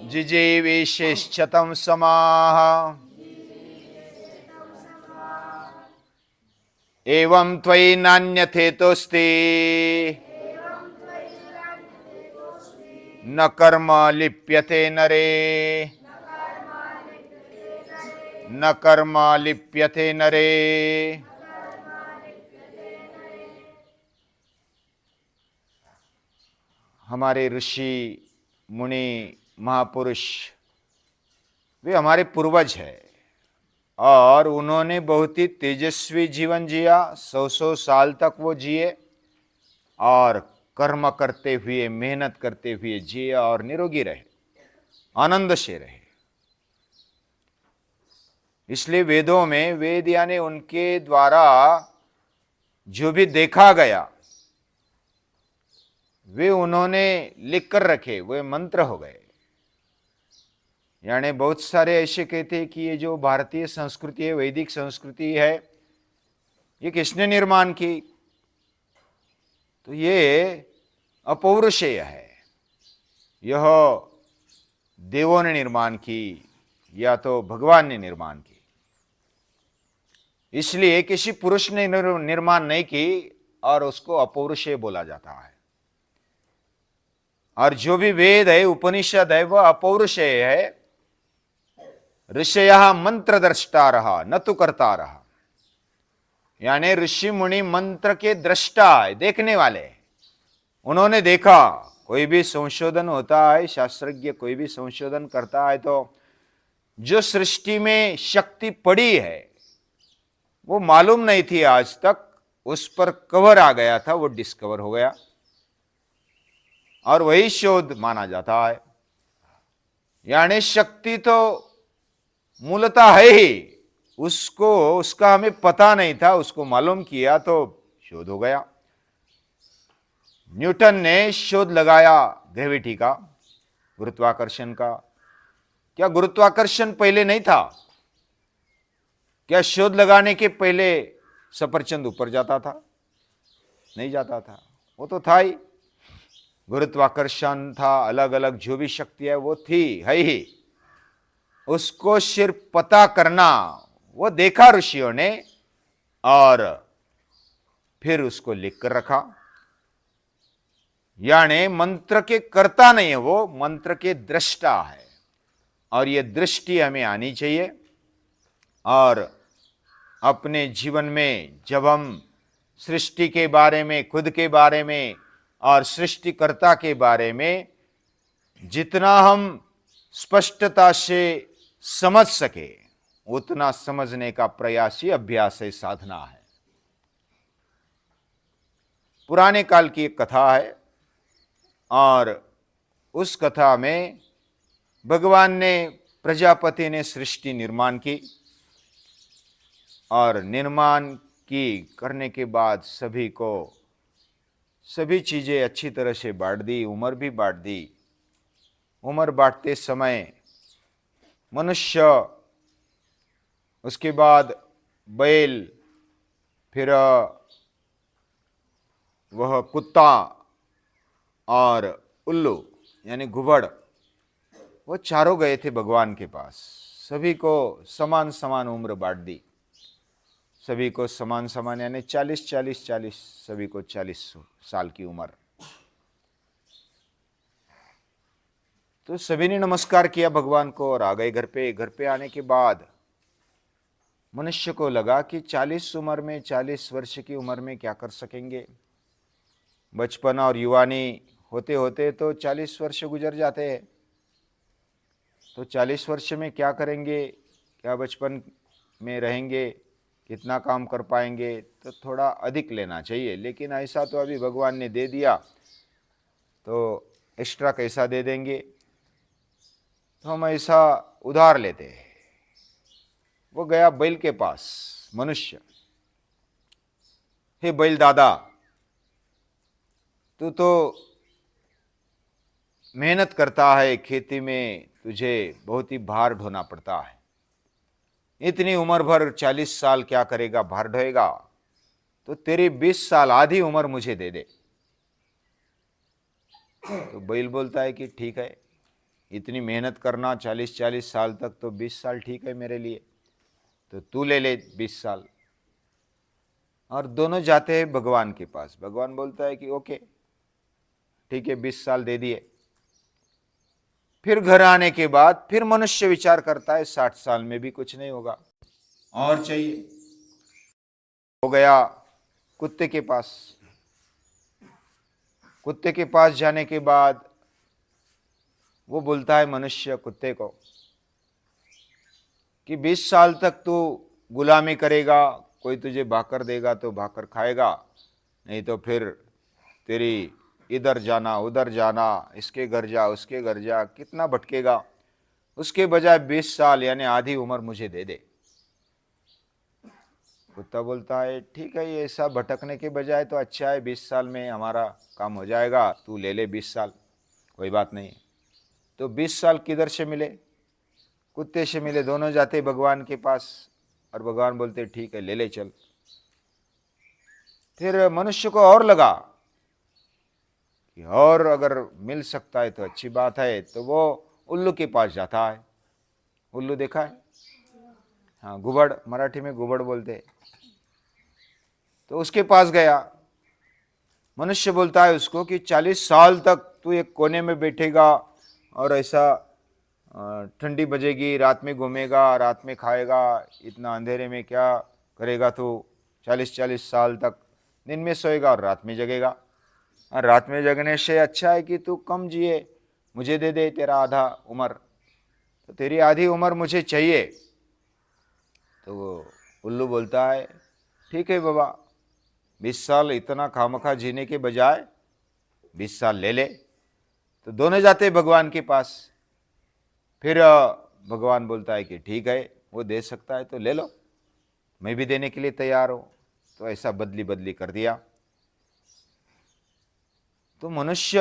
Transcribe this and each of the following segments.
जिजीविषेश्चतं समाः एवं त्वयि नान्यथेतोऽस्ति न कर्म लिप्यते नरे न कर्म लिप्यते नरे। हमारे ऋषि मुनि महापुरुष वे हमारे पूर्वज हैं और उन्होंने बहुत ही तेजस्वी जीवन जिया। 100 साल तक वो जिए और कर्म करते हुए मेहनत करते हुए जिए और निरोगी रहे, आनंद से रहे। इसलिए वेदों में वेद यानी उनके द्वारा जो भी देखा गया वे उन्होंने लिख कर रखे, वे मंत्र हो गए। यानी बहुत सारे ऐसे कहते हैं कि ये जो भारतीय संस्कृति है, वैदिक संस्कृति है, ये किसने निर्माण की? तो ये अपौरुषेय है, यह देवों ने निर्माण की या तो भगवान ने निर्माण की। इसलिए किसी पुरुष ने निर्माण नहीं की और उसको अपौरुषेय बोला जाता है। और जो भी वेद है, उपनिषद है, वह अपौरुषेय है। ऋषयः मंत्र दृष्टा रहा न तो करता रहा। यानी ऋषि मुनि मंत्र के दृष्टा है, देखने वाले। उन्होंने देखा, कोई भी संशोधन होता है, शास्त्रज्ञ कोई भी संशोधन करता है तो जो सृष्टि में शक्ति पड़ी है वो मालूम नहीं थी आज तक, उस पर कवर आ गया था, वो डिस्कवर हो गया और वही शोध माना जाता है। यानी शक्ति तो मूलतः है ही, उसका हमें पता नहीं था, उसको मालूम किया तो शोध हो गया। न्यूटन ने शोध लगाया ग्रेविटी का, गुरुत्वाकर्षण का। क्या गुरुत्वाकर्षण पहले नहीं था? क्या शोध लगाने के पहले सफरचंद ऊपर जाता था? नहीं जाता था, वो तो था ही। गुरुत्वाकर्षण था, अलग अलग जो भी शक्ति है वो थी, है ही। उसको सिर्फ पता करना, वो देखा ऋषियों ने और फिर उसको लिख कर रखा। यानी मंत्र के कर्ता नहीं है वो, मंत्र के दृष्टा है। और ये दृष्टि हमें आनी चाहिए। और अपने जीवन में जब हम सृष्टि के बारे में, खुद के बारे में और सृष्टिकर्ता के बारे में जितना हम स्पष्टता से समझ सके, उतना समझने का प्रयास ही अभ्यास है, साधना है। पुराने काल की एक कथा है और उस कथा में भगवान ने, प्रजापति ने सृष्टि निर्माण की और निर्माण की करने के बाद सभी को सभी चीजें अच्छी तरह से बांट दी, उम्र भी बांट दी। उम्र बांटते समय मनुष्य, उसके बाद बैल, फिर वह कुत्ता और उल्लू यानी घुबड़, वो चारों गए थे भगवान के पास। सभी को समान समान उम्र बांट दी, सभी को समान समान यानी 40-40-40, सभी को 40 साल की उम्र। तो सभी ने नमस्कार किया भगवान को और आ गए घर पे। घर पे आने के बाद मनुष्य को लगा कि 40 उम्र में, 40 वर्ष की उम्र में क्या कर सकेंगे। बचपन और युवानी होते होते तो 40 वर्ष गुजर जाते हैं, तो 40 वर्ष में क्या करेंगे, क्या बचपन में रहेंगे, कितना काम कर पाएंगे, तो थोड़ा अधिक लेना चाहिए। लेकिन ऐसा तो अभी भगवान ने दे दिया तो एक्स्ट्रा कैसा दे देंगे, तो हम ऐसा उधार लेते हैं। वो गया बैल के पास मनुष्य, हे बैल दादा, तू तो मेहनत करता है, खेती में तुझे बहुत ही भार ढोना पड़ता है, इतनी उम्र भर 40 साल क्या करेगा, भार ढोएगा, तो तेरी 20 साल आधी उम्र मुझे दे दे। तो बैल बोलता है कि ठीक है, इतनी मेहनत करना 40-40 साल तक, तो 20 साल ठीक है मेरे लिए, तो तू ले ले 20 साल। और दोनों जाते हैं भगवान के पास। भगवान बोलता है कि ओके ठीक है, 20 साल दे दिए। फिर घर आने के बाद फिर मनुष्य विचार करता है 60 साल में भी कुछ नहीं होगा, और चाहिए। हो गया कुत्ते के पास। कुत्ते के पास जाने के बाद वो बोलता है मनुष्य कुत्ते को कि 20 साल तक तू गुलामी करेगा, कोई तुझे भाकर देगा तो भाकर खाएगा, नहीं तो फिर तेरी इधर जाना उधर जाना, इसके घर जा उसके घर जा, कितना भटकेगा। उसके बजाय 20 साल यानी आधी उम्र मुझे दे दे। कुत्ता बोलता है ठीक है, ये ऐसा भटकने के बजाय तो अच्छा है, 20 साल में हमारा काम हो जाएगा, तू ले ले 20 साल, कोई बात नहीं। तो 20 साल किधर से मिले? कुत्ते से मिले। दोनों जाते भगवान के पास और भगवान बोलते ठीक है ले ले चल। फिर मनुष्य को और लगा कि और अगर मिल सकता है तो अच्छी बात है, तो वो उल्लू के पास जाता है। उल्लू देखा है? हाँ, गुबड़, मराठी में गुबड़ बोलते हैं। तो उसके पास गया। मनुष्य बोलता है उसको कि 40 साल तक तू एक कोने में बैठेगा और ऐसा ठंडी बजेगी, रात में घूमेगा, रात में खाएगा, इतना अंधेरे में क्या करेगा तू? 40-40 साल तक दिन में सोएगा और रात में जगेगा। और रात में जगने से अच्छा है कि तू कम जिए, मुझे दे दे तेरा आधा उम्र, तो तेरी आधी उम्र मुझे चाहिए। तो वो उल्लू बोलता है ठीक है बाबा, 20 साल इतना खामखा जीने के बजाय 20 साल ले ले। तो दोनों जाते भगवान के पास। फिर भगवान बोलता है कि ठीक है, वो दे सकता है तो ले लो, मैं भी देने के लिए तैयार हूं। तो ऐसा बदली बदली कर दिया। तो मनुष्य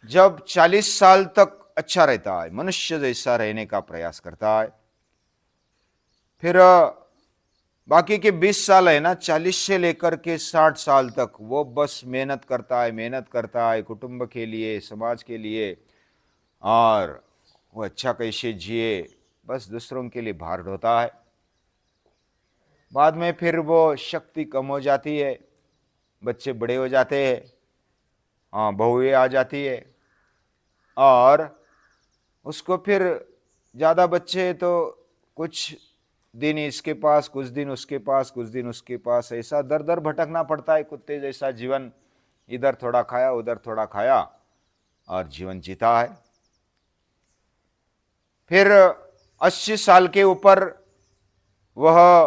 जब 40 साल तक अच्छा रहता है, मनुष्य जैसा रहने का प्रयास करता है, फिर बाकी के 20 साल है ना, 40 से लेकर के 60 साल तक वो बस मेहनत करता है कुटुंब के लिए, समाज के लिए, और वो अच्छा कैसे जिए, बस दूसरों के लिए भार ढोता है। बाद में फिर वो शक्ति कम हो जाती है, बच्चे बड़े हो जाते हैं, हाँ बहुएं आ जाती है, और उसको फिर ज़्यादा बच्चे तो कुछ दिन इसके पास, कुछ दिन उसके पास, कुछ दिन उसके पास, ऐसा दर दर भटकना पड़ता है। कुत्ते जैसा जीवन, इधर थोड़ा खाया उधर थोड़ा खाया और जीवन जीता है। फिर 80 साल के ऊपर वह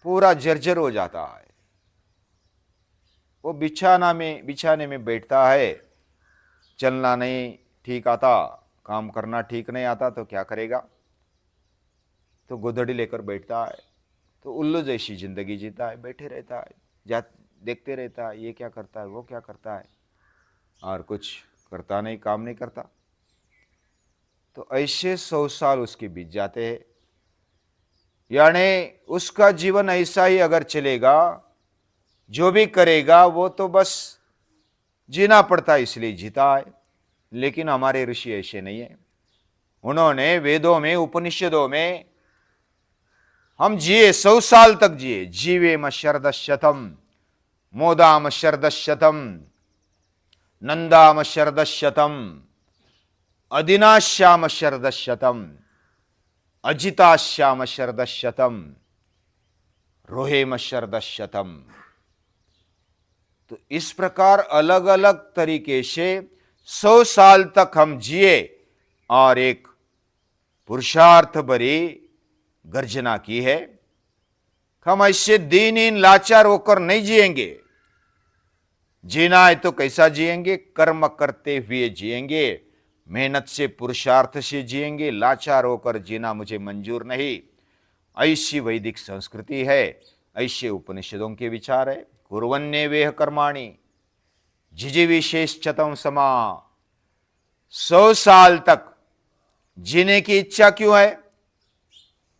पूरा जर्जर हो जाता है। वो बिछाने में बैठता है, चलना नहीं ठीक आता, काम करना ठीक नहीं आता, तो क्या करेगा? तो गोधड़ी लेकर बैठता है। तो उल्लू जैसी जिंदगी जीता है, बैठे रहता है, जा देखते रहता है, ये क्या करता है वो क्या करता है, और कुछ करता नहीं, काम नहीं करता। तो ऐसे 100 साल उसके बीत जाते हैं। यानी उसका जीवन ऐसा ही अगर चलेगा, जो भी करेगा वो तो बस जीना पड़ता है इसलिए जीता है। लेकिन हमारे ऋषि ऐसे नहीं है। उन्होंने वेदों में, उपनिषदों में, हम जिए 100 साल तक जिए, जीवेम शरदशतम, मोदाम शरदशतम, नंदाम शरदशतम, अधिनाश्याम शरदशतम, अजिताश्याम शरदशतम, रोहेम शरदशतम। तो इस प्रकार अलग अलग तरीके से 100 साल तक हम जिए और एक पुरुषार्थ भरी गर्जना की है। हम ऐसे दीनहीन लाचार होकर नहीं जिएंगे। जीना है तो कैसा जिएंगे? कर्म करते हुए जिएंगे, मेहनत से पुरुषार्थ से जिएंगे। लाचार होकर जीना मुझे मंजूर नहीं। ऐसी वैदिक संस्कृति है, ऐसे उपनिषदों के विचार है। कुर्वन्नेवेह कर्माणि जिजीविषेश्चतम समा। 100 साल तक जीने की इच्छा क्यों है?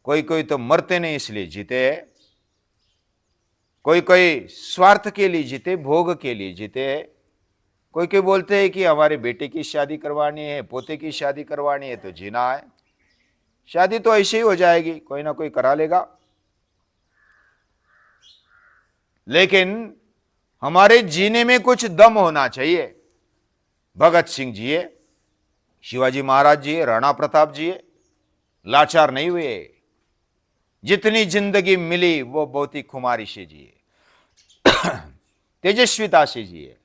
कोई कोई तो मरते नहीं इसलिए जीते हैं, कोई कोई स्वार्थ के लिए जीते, भोग के लिए जीते हैं, कोई कोई बोलते हैं कि हमारे बेटे की शादी करवानी है, पोते की शादी करवानी है, तो जीना है। शादी तो ऐसे ही हो जाएगी, कोई ना कोई करा लेगा। लेकिन हमारे जीने में कुछ दम होना चाहिए। भगत सिंह जिए, शिवाजी महाराज जिए, राणा प्रताप जिए, लाचार नहीं हुए। जितनी जिंदगी मिली वो बहुत ही खुमारी से जिए, तेजस्विता से जिए।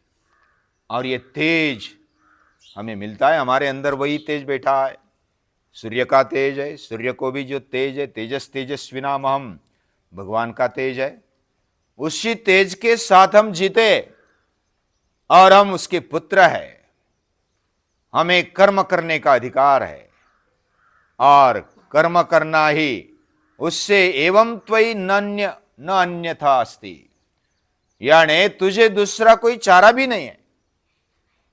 और ये तेज हमें मिलता है, हमारे अंदर वही तेज बैठा है। सूर्य का तेज है, सूर्य को भी जो तेज है, तेजस तेजस्विनामहम, भगवान का तेज है। उसी तेज के साथ हम जीते और हम उसके पुत्र हैं। हमें कर्म करने का अधिकार है और कर्म करना ही उससे एवं त्वयि नन्य न अन्यथा अस्ति, यानी तुझे दूसरा कोई चारा भी नहीं है।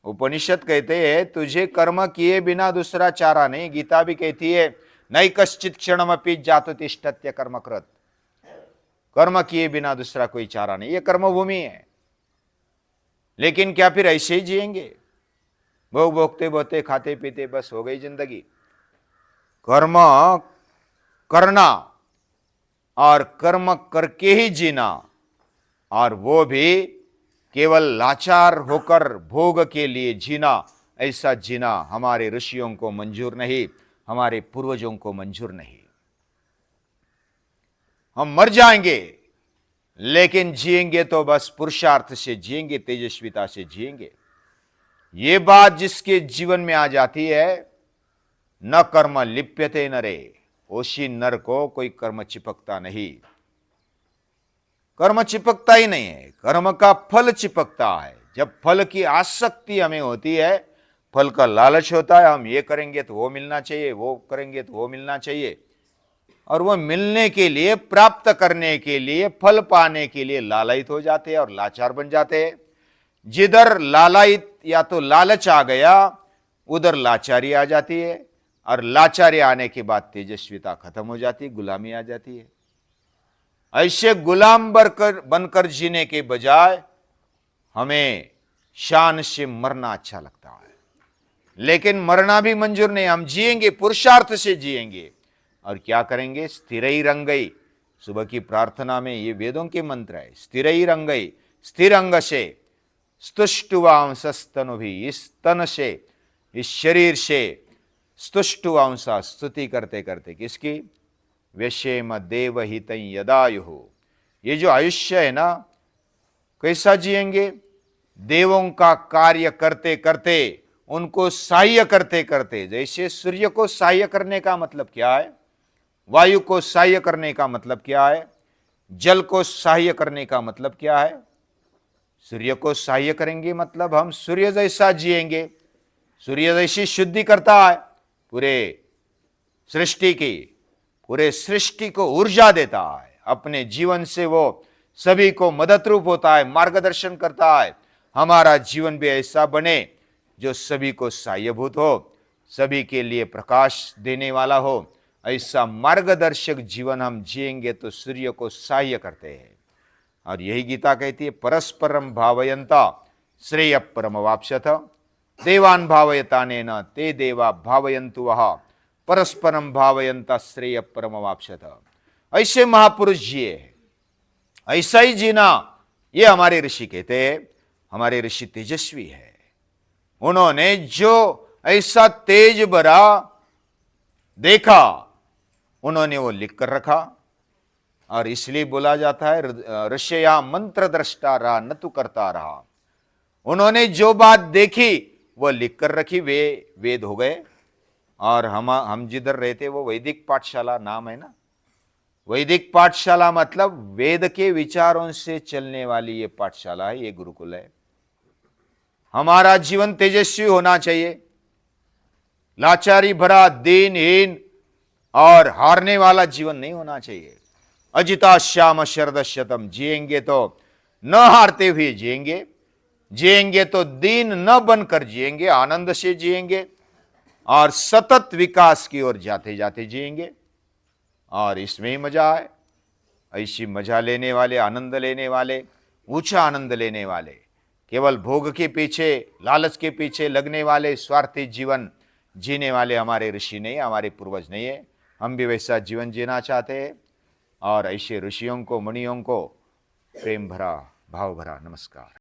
उपनिषद कहते हैं तुझे कर्म किए बिना दूसरा चारा नहीं। गीता भी कहती है नई कश्चित क्षणमपि जातु तिष्ठत्य कर्मकृत, कर्म किए बिना दूसरा कोई चारा नहीं। ये कर्मभूमि है। लेकिन क्या फिर ऐसे ही जिएंगे, भोग भोगते बोते खाते पीते बस हो गई जिंदगी? कर्म करना और कर्म करके ही जीना, और वो भी केवल लाचार होकर भोग के लिए जीना, ऐसा जीना हमारे ऋषियों को मंजूर नहीं, हमारे पूर्वजों को मंजूर नहीं। हम मर जाएंगे लेकिन जिएंगे तो बस पुरुषार्थ से जिएंगे, तेजस्विता से जिएंगे। ये बात जिसके जीवन में आ जाती है, न कर्म लिप्यते नरे, ओशी नर को कोई कर्म चिपकता नहीं। कर्म चिपकता ही नहीं है, कर्म का फल चिपकता है। जब फल की आसक्ति हमें होती है, फल का लालच होता है, हम ये करेंगे तो वो मिलना चाहिए, वो करेंगे तो वो मिलना चाहिए, और वो मिलने के लिए, प्राप्त करने के लिए, फल पाने के लिए लालयित हो जाते हैं और लाचार बन जाते हैं। जिधर लालयित या तो लालच आ गया, उधर लाचारी आ जाती है, और लाचारी आने के बाद तेजस्विता खत्म हो जाती है, गुलामी आ जाती है। ऐसे गुलाम बनकर जीने के बजाय हमें शान से मरना अच्छा लगता है। लेकिन मरना भी मंजूर नहीं, हम जिएंगे, पुरुषार्थ से जिएंगे। और क्या करेंगे? स्थिरई रंगई, सुबह की प्रार्थना में ये वेदों के मंत्र है। स्थिरई रंगई, स्थिर अंग से, स्तुष्टुवांसस्तनु भी, इस तन से, इस शरीर से स्तुष्टुवांसा, स्तुति करते करते किसकी? व्यशेम देवहित यदायु। ये जो आयुष्य है ना, कैसा जिएंगे? देवों का कार्य करते करते, उनको सहाय्य करते करते। जैसे सूर्य को सहाय्य करने का मतलब क्या है? वायु को सहाय्य करने का मतलब क्या है? जल को सहाय्य करने का मतलब क्या है? सूर्य को सहाय्य करेंगे मतलब हम सूर्य जैसा जिएंगे। सूर्य जैसी शुद्धि करता है पूरे सृष्टि की, पूरे सृष्टि को ऊर्जा देता है। अपने जीवन से वो सभी को मदद रूप होता है, मार्गदर्शन करता है। हमारा जीवन भी ऐसा बने जो सभी को सहायभूत हो, सभी के लिए प्रकाश देने वाला हो। ऐसा मार्गदर्शक जीवन हम जिएंगे तो सूर्य को सहाय्य करते हैं। और यही गीता कहती है परस्परम भावयंता श्रेय परमवाप्स्यथ, देवान भावयतानेन ते देवा भावयन्तु वह परस्परम भावयंता श्रेय परमवाप्स्यथ। ऐसे महापुरुष जिए, ऐसा ही जीना, ये हमारे ऋषि कहते हैं। हमारे ऋषि तेजस्वी है। उन्होंने जो ऐसा तेज भरा देखा, उन्होंने वो लिख कर रखा। और इसलिए बोला जाता है ऋषया मंत्र दृष्टा रहा, न तू करता रहा। उन्होंने जो बात देखी वो लिख कर रखी, वे वेद हो गए। और हम जिधर रहते वो वैदिक पाठशाला नाम है ना। वैदिक पाठशाला मतलब वेद के विचारों से चलने वाली ये पाठशाला है, ये गुरुकुल है। हमारा जीवन तेजस्वी होना चाहिए। लाचारी भरा, दीनहीन और हारने वाला जीवन नहीं होना चाहिए। अजिता श्याम शरद शतम, जिएंगे तो न हारते हुए जिएंगे, जिएंगे तो दीन न बनकर जिएंगे, आनंद से जिएंगे और सतत विकास की ओर जाते जाते जिएंगे। और इसमें ही मजा है। ऐसी मजा लेने वाले, आनंद लेने वाले, ऊंचा आनंद लेने वाले केवल भोग के पीछे, लालच के पीछे लगने वाले स्वार्थी जीवन जीने वाले हमारे ऋषि नहीं, हमारे पूर्वज नहीं है। हम भी वैसा जीवन जीना चाहते हैं और ऐसे ऋषियों को, मुनियों को प्रेम भरा, भाव भरा नमस्कार।